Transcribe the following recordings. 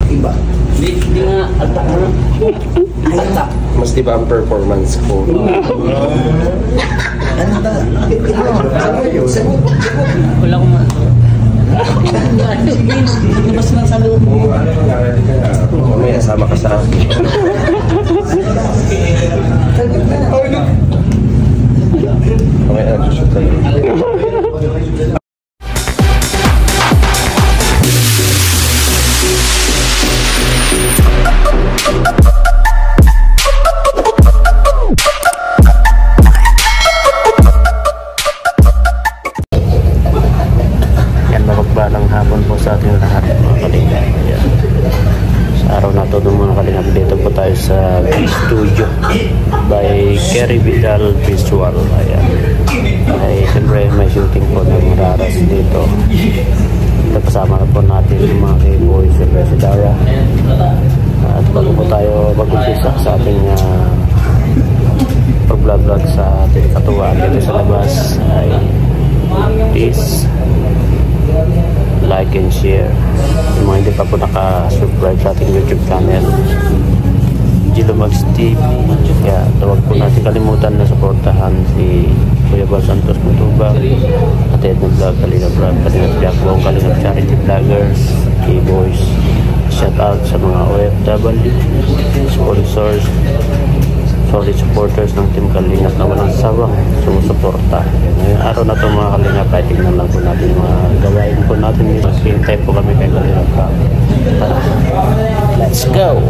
Iba. Hindi nga alta na. Alta. Mas diba ang performance ko? Ano ba? Wala ko ma... Sige, mas lang sa loob mo. May asama ka sa akin. Okay, nag-shoot ka lang. Mapagbalang hapon po sa ating lahat mga kalingap. Sa araw na ito mga kalingap, dito po tayo sa studio by Kerry Vidal Visual. Ayan. Ay siyempre may shooting po ng Raras dito. Kasama na po natin yung mga k-boys, siyempre si Dara. At bago po tayo mag-umpisa sa ating pag-vlog sa ating katuwaan dito sa labas, ay please like and share. Yung mga hindi pa po naka-subscribe sa ating YouTube channel, Gilomags TV. Kaya huwag po natin kalimutan na supportahan si Kuya Bal Santos Mutuba, at Edna Vlog, Kalina Vlog, Kalina Vlog, Kalina Charity Vloggers, K-Boys. Shout out sa mga OFW, sponsors, solid supporters ng Team Kalingap na walang sawang sumusuporta. Ngayong araw na ito mga Kalingap, ay tingnan lang po natin mga gawain po natin. Hintay po kami kay Kalingap. Let's go!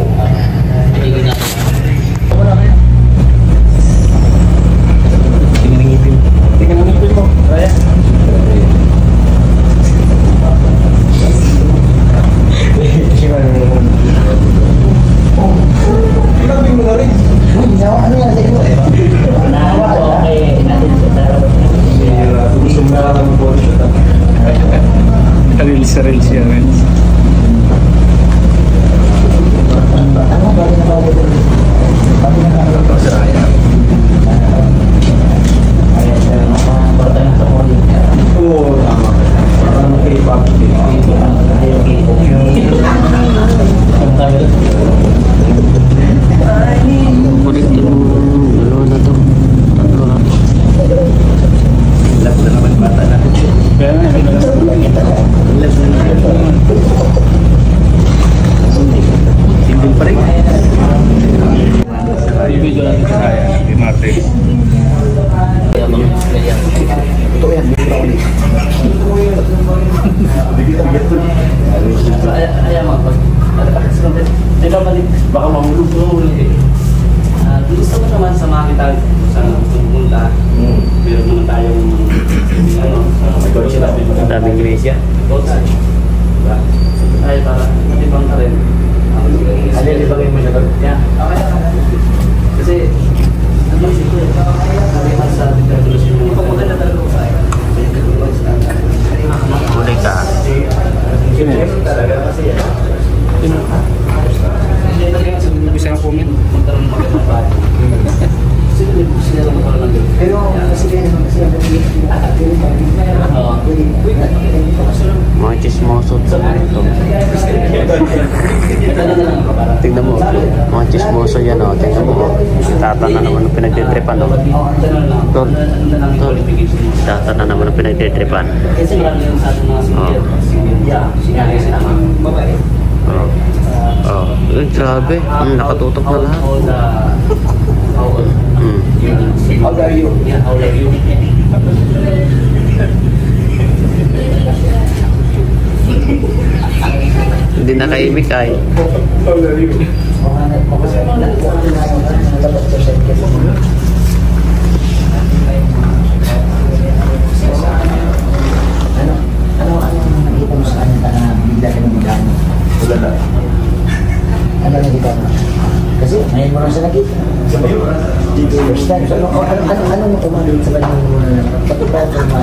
Tingnan ng ipin. Tingnan ng ipin mo. Raya. Tingnan mo na rin. Ano yan sa ito? Okay, natin sa gusto mo na lang ang photo shoot. Reels yan. Ano ba rin na ba ito? Sa raya. Ayan, sir. Nakapata na sa mall. Oo, tama. Parang K-pop. Kulit yung dalawa na to. Tatlo na to. Love na naman bata na. Kaya nga, love na naman. Tingin pa rin. Yung video natin sa kaya. Di Martin. Kaya mga kaya. Ito yan. Kaya mga pag baka mahulog eh. Gusto ko naman sa mga kita saan pupunta. Meron naman tayong daming iglesia. Ay para matibang ka rin. Alilibagay mo siya doon? Yeah. Kasi naman ito eh. Sabi man sa titulos yung maganda talaga ko sa huli ka. Talaga kasi bisa nga comment magkaroon ng magandang bahay. Sila lang magkaroon ng gano'n. Pero kasi mga chismoso sa ito. Tingnan mo, mga chismoso yan o. Tingnan mo, tata na naman ang pinagtitripan o. Tol, tata na naman ang pinagtitripan. Oh, grabe. Nakatutok na lahat. How dare you? How dare you? Hindi nakaibig ay. How dare you? Ano nakita mo sa kanya na bigla ka ng magano? Wala na. Ano nakita mo? Kasi ngayon mo lang siya nakita. First time. So, ano mo kumagin sa kanyang pagkakita mo?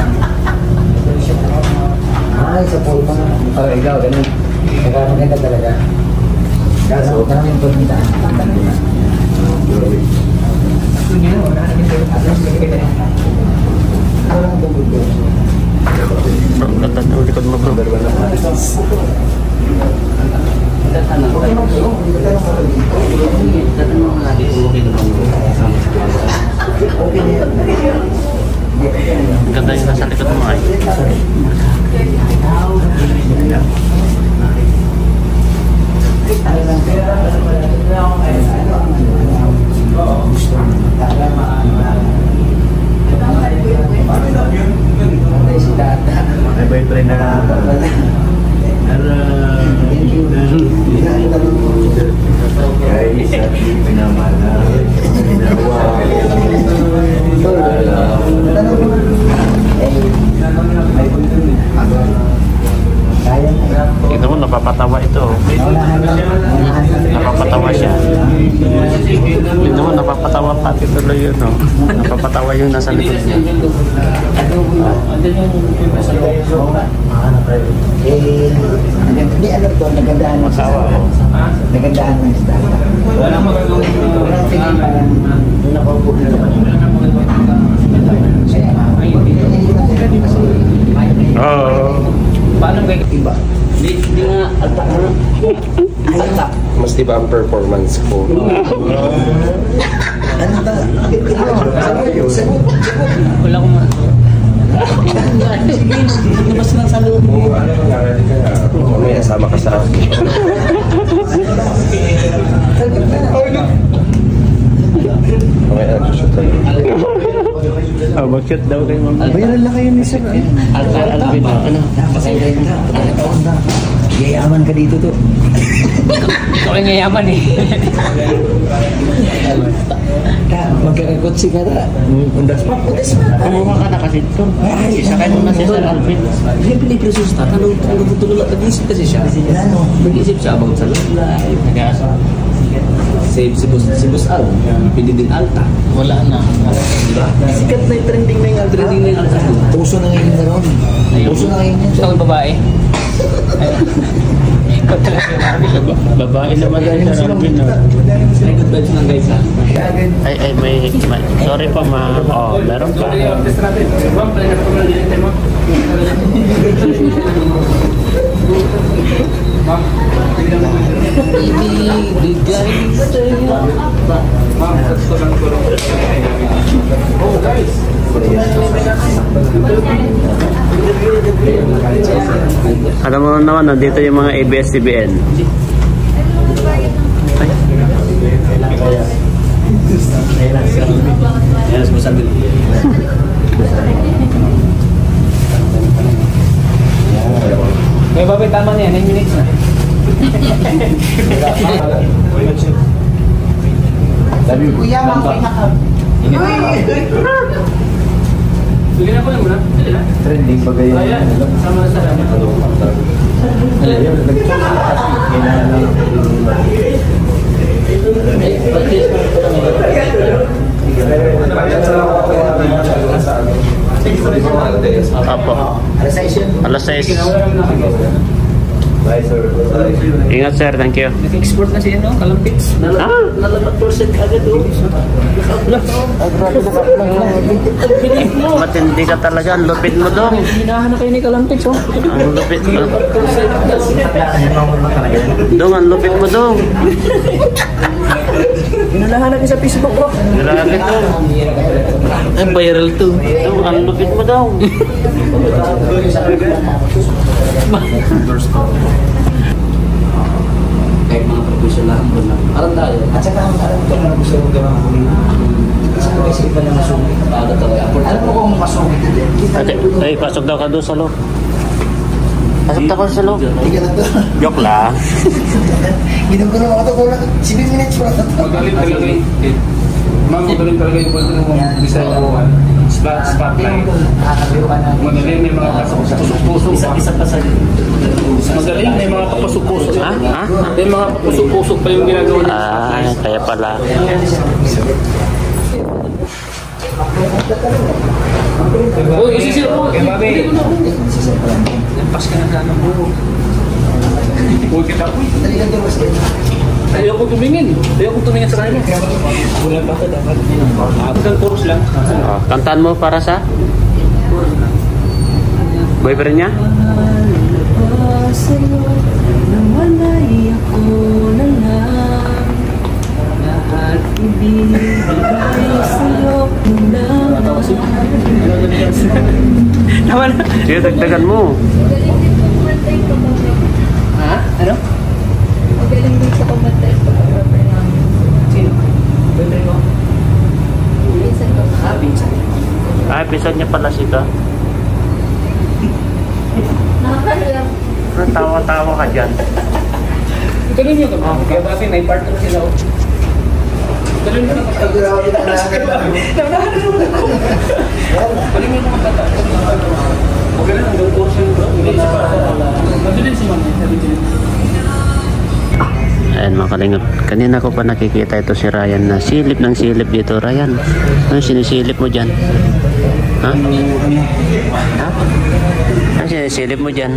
Ay, sa pulma. Oh, ikaw, ganun. Maganda talaga. Kaso, karami yung pagkintaan. Tandaan mo na. Ang ganda na ulit ko mo bro. Ang ganda yung nasa likod mo ay. May boyfriend na guys, Ito mo, napapatawa ito. Napapatawa siya. Ito mo, napapatawa pati tuloy yun. Napapatawa yung nasa likod niya. Hindi alam ko, nagandaan ng Matawa. Nagandaan ng isda. Walang tingin parang nakaupo dito kanina. Oo. Paano kayo? Iba. Hindi nga, alta na. Alta. mas diba ang performance ko? Ano ba? Wala ko Labas lang sa loob mo. Mamaya sama ka sa mamaya shoot tayo. Mag-shoot daw kayo mga. Bayaran lang kayo ni Sir. Alvin. Ano? Napakaganda. Yayaman ka dito to. Ikaw ay ngayaman eh. Magkakakotsi ka na. Undas pa. Kumuha ka na kasi ito. Isakay mo na siya sa Alvin. Hindi pinipresos na. Tanong tutulog at nag-isip kasi siya. Nag-isip siya about sa love life. Nag-asa. Save si Boss Al. Pwede din alta. Wala na. Diba? Sikat na yung trending na yung alta. Trending na yung alta. Puso na ngayon na ron. Puso na ngayon yan. Ikaw yung babae. Ikaw talaga yung Marvin. Babae naman yan sa Alvin. May good vibes lang guys ha. Ay, may sorry pa ma. Oh, meron pa. Ibigay sa'yo. Alam mo naman, nandito yung mga ABS-CBN. Yan, sumasabi. May babay, tama na yan. 9 minutes na. Kuya, mga pinaka. Sige na po na muna. Trending ba kayo? Sama sa Apo. Alas 6. Bye, sir. Ingat sir, thank you. Nag-export na siya, no? Kalampits. Nalapat% agad, oh. Matindi ka talaga, ang lupit mo dong. Hinahanap kayo ni Kalampits, oh. Ang lupit mo. Dong, ang lupit mo dong. Hinulahanap niya sa Facebook, oh. Grabe dong. Ay, viral to. Dong, ang lupit mo dong. Kahit mga proposal lang ko lang. Parang tayo. At saka ang alam ko na gusto ko gawin ko rin. Kasi ko kasi iba na masungit. Tayo talaga. Alam ko kung masungit ito. Ay, pasok daw ka doon sa loob. Pasok daw ka sa loob. Tingnan na to. Joke lang. Ginugulo ako ito. Kulang 7 minutes pa. Magaling talaga yung ma'am, magaling talaga yung kwento mo design mo spotlight. Magaling may mga pasok-pusok. Isa pa sa Magaling may mga papasok-pusok. Ha? Ha? May mga papasok-pusok pa yung ginagawa niya. Ah, kaya pala. Oh, isisir mo. Kaya babi. Lampas ka na sa ano mo. Huwag kita po. Talagang ito mas Ayoko tumingin. Ayoko tumingin sa kanya. Wala pa ka dapat. Hanggang chorus lang. Oh, kantaan mo para sa boyfriend niya? Nawalay ako na lang. Lahat ibibigay sa'yo. Sige, dagdagan mo. Ha? Ano? Magaling din sa kumantay sa pag-rubber namin. Sino? Pwede mo? Minsan ko. Pinsan. Ay, pisan niya pala sita. Nakakahilang. Tawa-tawa ka dyan. Ganun yung kaya babi, may partner sila. Ganun yung Grabe na Ganun yung okay lang, ang portion bro. Hindi siya para. Ganun si Mami. Ayan mga kalingap. Kanina ko pa nakikita ito si Ryan na silip ng silip dito. Ryan, ano sinisilip mo dyan? Ha? Ha? Ano sinisilip mo dyan?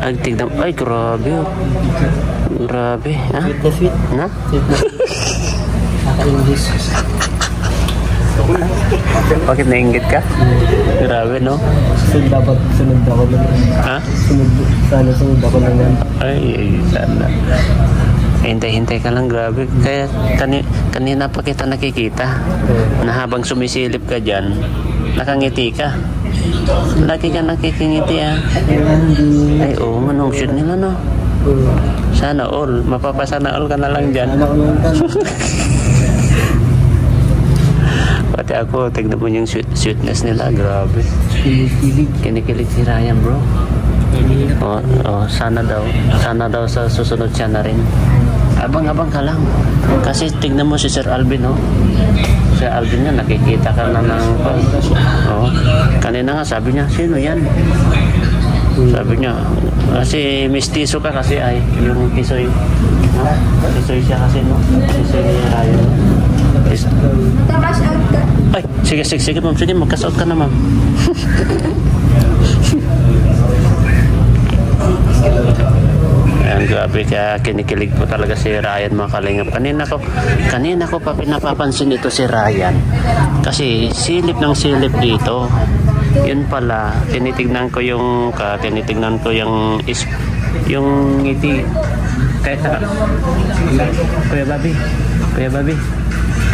Ay, tignan. Ay, grabe oh. Grabe. Ha? Sweet na sweet. Na? Sweet na. Naka-English. Bakit nainggit ka? Grabe no? Sunod dapat, sunod ako lang. Ha? Sunod ako lang yan. Ay, sana. Hintay-hintay ka lang, grabe. Kaya kanina pa kita nakikita na habang sumisilip ka dyan, nakangiti ka. Lagi ka nakikingiti ah. Ay, oo, manong shoot nila no. Sana all. Mapapasana all ka na lang dyan. Ano ko naman ka? Pati ako, tignan mo yung sweetness nila, grabe. Kilig. Kinikilig si Ryan bro. Sana daw sa susunod siya na rin. Abang-abang ka lang. Kasi tignan mo si Sir Alvin, no? Sir Alvin nga, nakikita ka na ng... Kanina nga, sabi niya, sino yan? Sabi niya, kasi mistiso ka kasi ay, yung kisoy. Kisoy siya kasi, no? Kisoy ni Ryan. Naka-cash out ka. Ay, sige ma'am, sige, magkasout ka na ma'am. Ayan, grabe kaya kinikilig po talaga si Ryan mga kalingap. Kanina ko pa pinapapansin ito si Ryan. Kasi silip ng silip dito. Yun pala, tinitignan ko yung ngiti. Kahit Kuya Bobby.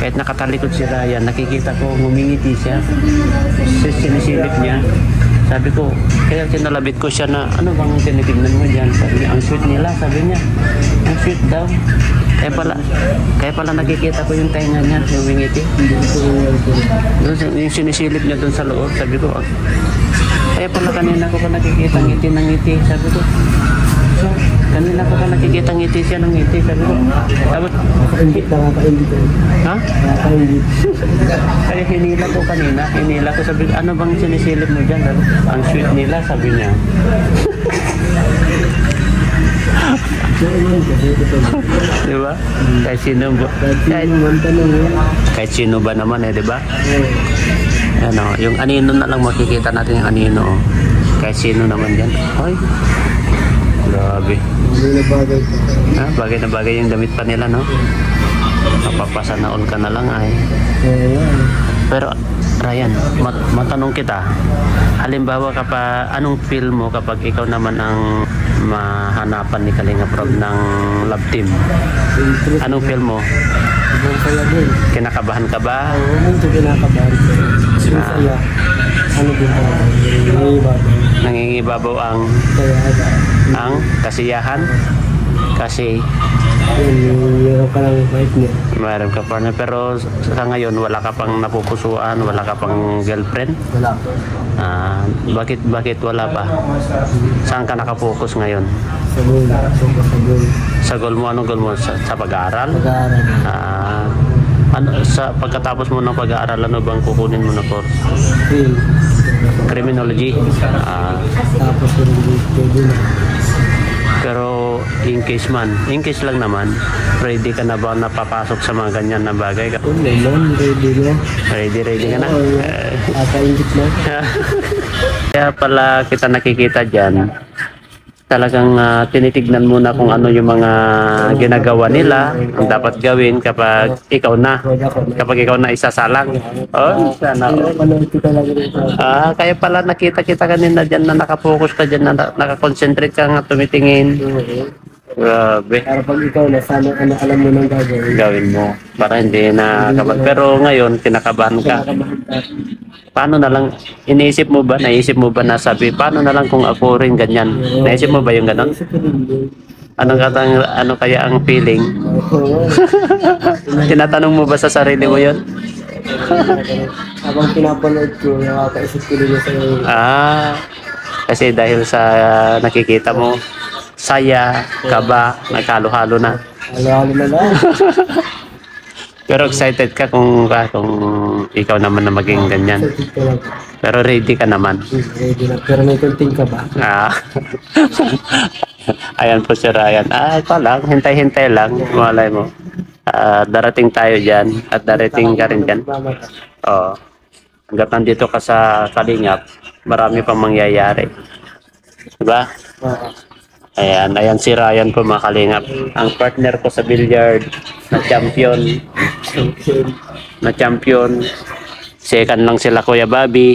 Kahit nakatalikod si Ryan, nakikita ko ngumingiti siya. Sinisilip niya. Sabi ko, kaya kinalabit ko siya na, ano bang tinitignan mo dyan? Sabi niya, ang sweet nila, sabi niya. Ang sweet daw. Kaya pala nakikita ko yung tainga niya, yung wingiti. Yung sinisilip niya dun sa loob, sabi ko, kaya pala kanina ko pa nakikita ngiti ng ngiti, sabi ko. So, kanina ko pa nakikita ngiti siya ng ngiti, sabi ko. Tapos, Nakaka-ingit. ha? Nakaka-ingit. Kaya hinila ko, sabi ko, ano bang sinisilip mo dyan? Sabi, ang sweet nila, sabi niya. Diba? Kahit sino ba naman di ba? Ano, yung anino na lang makikita natin yung anino. Kahit sino naman dyan. Ay, grabe. Bagay na bagay yung damit pa nila, no? Mapapasanaon ka na lang ay. Pero Ryan, matanong kita, halimbawa anong feel mo kapag ikaw naman ang mahanapan ni Kalinga Prab ng love team? Anong feel mo? Kinakabahan ka ba? Oo, medyo kinakabahan ko. Masaya. Ano din ba? Nangingibabaw ang kasiyahan? Kasi Meron ka lang bait niya. mayroon ka partner, pero sa ngayon wala ka pang napupusuan, wala ka pang girlfriend? Wala. Bakit wala pa? Saan ka nakapokus ngayon? Sa goal. Sa goal mo, anong goal mo? Sa pag-aaral? Pag-aaral. Sa pagkatapos mo ng pag-aaral, ano bang kukunin mo na course? Criminology? Tapos pwede na. Pero in case lang naman, ready ka na ba napapasok sa mga ganyan na bagay? Oo naman, Ready ka na? Kakaingit na. Kaya pala kita nakikita dyan, talagang tinitignan mo na kung ano yung mga ginagawa nila, ang dapat gawin kapag ikaw na isasalang. Sana. Kaya pala nakita kita kanina dyan na nakapokus ka dyan, na nakakonsentrate ka nga tumitingin. Grabe. Para pag ikaw na sana alam mo nang gagawin. Gawin mo. Para hindi na kabahan. Pero ngayon, kinakabahan ka. Paano na lang, naisip mo ba na sabi, paano na lang kung ako rin ganyan? Naisip mo ba yung ganon? Ano kaya ang feeling? Tinatanong mo ba sa sarili mo yun? Habang pinapanood ko, nakakaisip ko din sa kasi dahil sa nakikita mo, saya, kaba, nagkalo-halo na. halo-halo na lang. Pero excited ka kung ikaw naman na maging ganyan. Pero ready ka naman. Ready na. Pero may kunting ka ba? Ayan po si Ryan. Ito lang, hintay-hintay lang. Malay mo. Darating tayo dyan. At darating ka rin dyan. Oo. Hanggat nandito ka sa Kalingap, marami pang mangyayari. Diba? Ayan si Ryan po mga Kalingap. Ang partner ko sa billiard na champion. Second lang sila Kuya Bobby.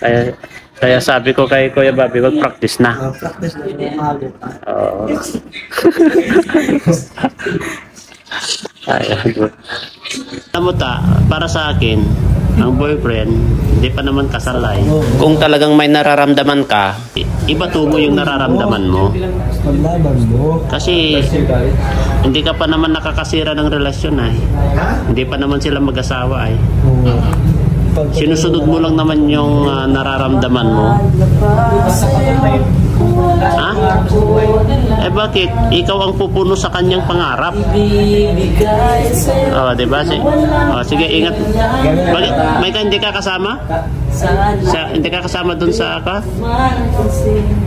Ayan. Kaya sabi ko kay Kuya Bobby, mag-practice na. Practice na yung mahalo pa. Oo. Ayan. Para sa akin, ang boyfriend, hindi pa naman kasal ay. Kung talagang may nararamdaman ka, ibato mo yung nararamdaman mo. Paglaban mo. Kasi hindi ka pa naman nakakasira ng relasyon ay. Hindi pa naman sila mag-asawa ay. Sinusunod mo lang naman yung nararamdaman mo. Ha? Eh bakit? Ikaw ang pupuno sa kanyang pangarap. Oh, diba? Sige, ingat. Bakit? May hindi ka kasama? Hindi ka kasama dun sa ka?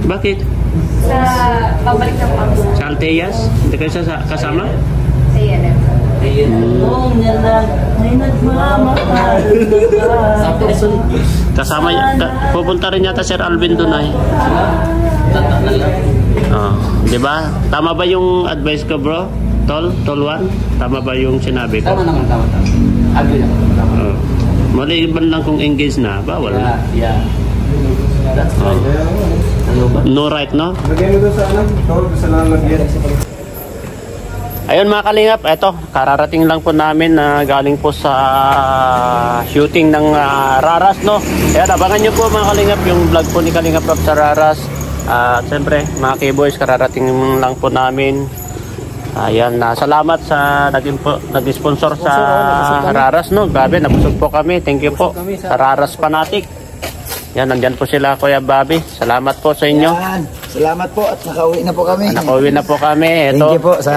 Bakit? Sa pabalik ng pangsa. Sa Alteyas? Hindi ka kasama? Sa ENM. Kasama pupunta rin yata Sir Alvin doon ay. Di ba? Tama ba yung advice ko, bro? Tol 1? Tama ba yung sinabi ko? Tama naman. Agree naman. Maliban lang kung engage na, bawal. Yeah. That's right. No right, no? Lagay mo doon sa sa lalagyan. Ayun mga Kalingap, eto, kararating lang po namin na galing po sa shooting ng Raras, no? Ayan, abangan nyo po mga Kalingap yung vlog po ni Kalingap Rob sa Raras. At siyempre, mga K-Boys, kararating lang po namin. Ayan, salamat sa nag-sponsor sa Raras, no? Grabe, nabusog po kami. Thank you po sa Raras Fanatic. Yan, nandyan po sila Kuya Bobby. Salamat po sa inyo. Yan. Salamat po at nakauwi na po kami. Nakauwi na po kami. Ito. Thank you po sa...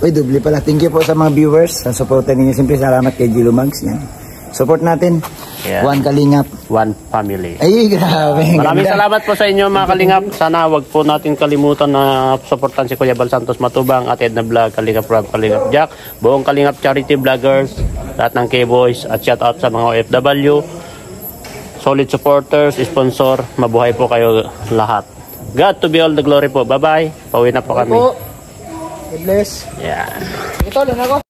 Uy, doble pala. Thank you po sa mga viewers. Sa supportan ninyo. Siyempre, salamat kay Gilo Mags. Yan. Support natin. Yeah. One Kalingap. One family. Ay, grabe. Maraming ganda. salamat po sa inyo mga Kalingap. Sana wag po natin kalimutan na supportan si Kuya Bal Santos Matubang at Edna Vlog, Kalingap Rob, Kalingap Jack, buong Kalingap Charity Vloggers, lahat ng K-Boys at shout out sa mga OFW. Solid supporters, sponsor, mabuhay po kayo lahat. God to be all the glory po. Bye-bye. Pauwi na po kami. God bless. Yeah. Ito, lang ako.